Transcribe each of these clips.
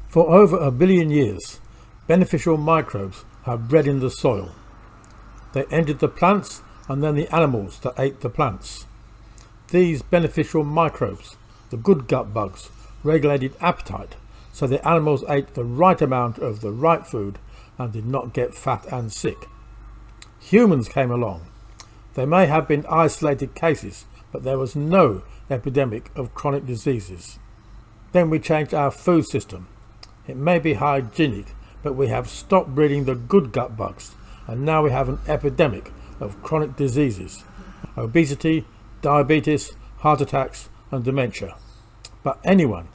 For over 1 billion years, beneficial microbes have bred in the soil. They entered the plants and then the animals that ate the plants. These beneficial microbes, the good gut bugs, regulated appetite, so the animals ate the right amount of the right food and did not get fat and sick. Humans came along. There may have been isolated cases, but there was no epidemic of chronic diseases. Then we changed our food system. It may be hygienic, but we have stopped breeding the good gut bugs, and now we have an epidemic of chronic diseases, obesity, diabetes, heart attacks and dementia. But anyone,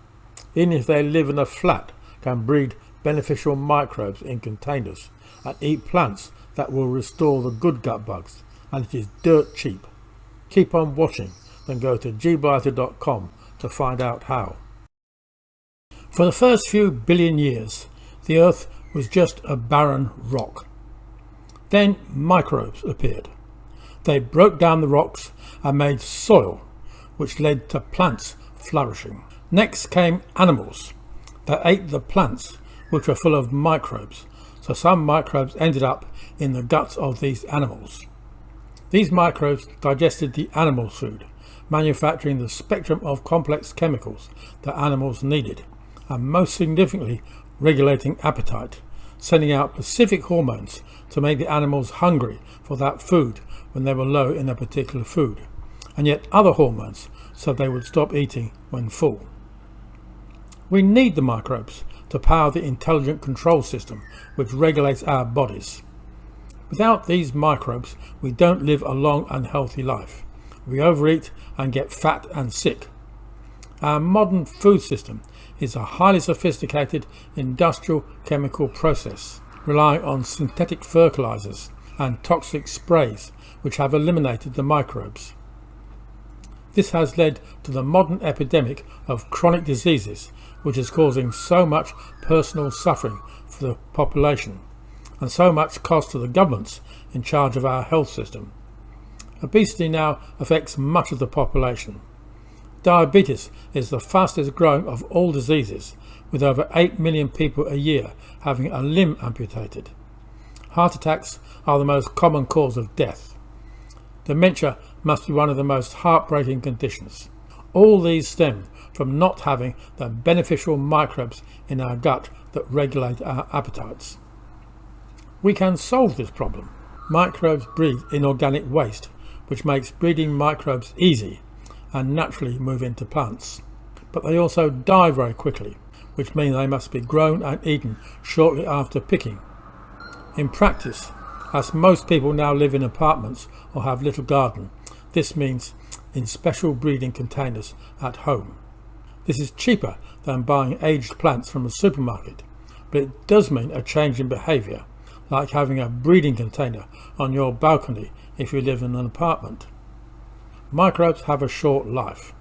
even if they live in a flat, can breed beneficial microbes in containers and eat plants that will restore the good gut bugs, and it is dirt cheap. Keep on watching, then go to gbiotic.com to find out how. For the first few billion years, the Earth was just a barren rock. Then microbes appeared. They broke down the rocks and made soil, which led to plants flourishing. Next came animals. They ate the plants, which were full of microbes, so some microbes ended up in the guts of these animals. These microbes digested the animal's food, manufacturing the spectrum of complex chemicals that animals needed, and most significantly regulating appetite, sending out specific hormones to make the animals hungry for that food when they were low in a particular food, and yet other hormones so they would stop eating when full. We need the microbes to power the intelligent control system which regulates our bodies. Without these microbes, we don't live a long and healthy life. We overeat and get fat and sick. Our modern food system is a highly sophisticated industrial chemical process, relying on synthetic fertilizers and toxic sprays which have eliminated the microbes. This has led to the modern epidemic of chronic diseases, which is causing so much personal suffering for the population and so much cost to the governments in charge of our health system. Obesity now affects much of the population. Diabetes is the fastest growing of all diseases, with over 8 million people a year having a limb amputated. Heart attacks are the most common cause of death. Dementia must be one of the most heartbreaking conditions. All these stem from not having the beneficial microbes in our gut that regulate our appetites. We can solve this problem. Microbes breed in organic waste, which makes breeding microbes easy and naturally move into plants. But they also die very quickly, which means they must be grown and eaten shortly after picking. In practice, as most people now live in apartments or have little garden, this means in special breeding containers at home. This is cheaper than buying aged plants from a supermarket, but it does mean a change in behaviour, like having a breeding container on your balcony if you live in an apartment. Microbes have a short life.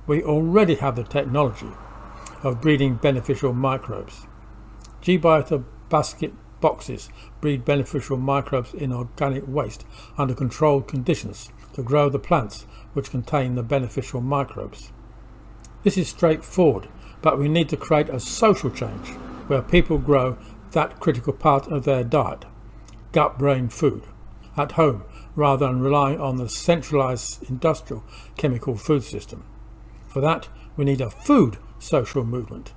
We already have the technology of breeding beneficial microbes. GBiotic basket boxes breed beneficial microbes in organic waste under controlled conditions to grow the plants which contain the beneficial microbes. This is straightforward, but we need to create a social change where people grow that critical part of their diet, gut-brain food, at home rather than relying on the centralized industrial chemical food system. For that, we need a food social movement.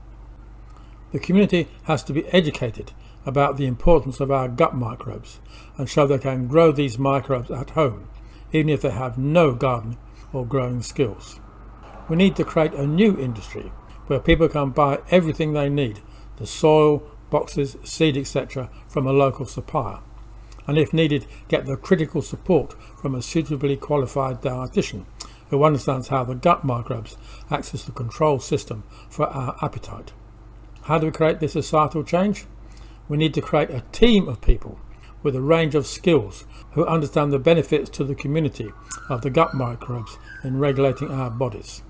The community has to be educated about the importance of our gut microbes and show they can grow these microbes at home, even if they have no garden or growing skills. We need to create a new industry where people can buy everything they need, the soil, boxes, seed, etc. from a local supplier, and if needed, get the critical support from a suitably qualified dietitian who understands how the gut microbes access the control system for our appetite. How do we create this societal change? We need to create a team of people with a range of skills who understand the benefits to the community of the gut microbes in regulating our bodies.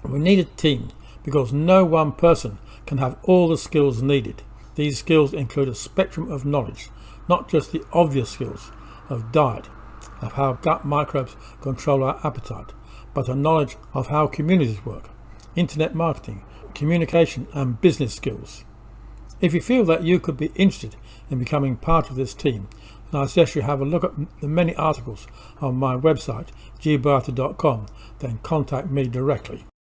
We need a team because no one person can have all the skills needed. These skills include a spectrum of knowledge, not just the obvious skills of diet, of how gut microbes control our appetite, but a knowledge of how communities work, internet marketing, communication and business skills. If you feel that you could be interested in becoming part of this team, then I suggest you have a look at the many articles on my website gbarter.com, then contact me directly.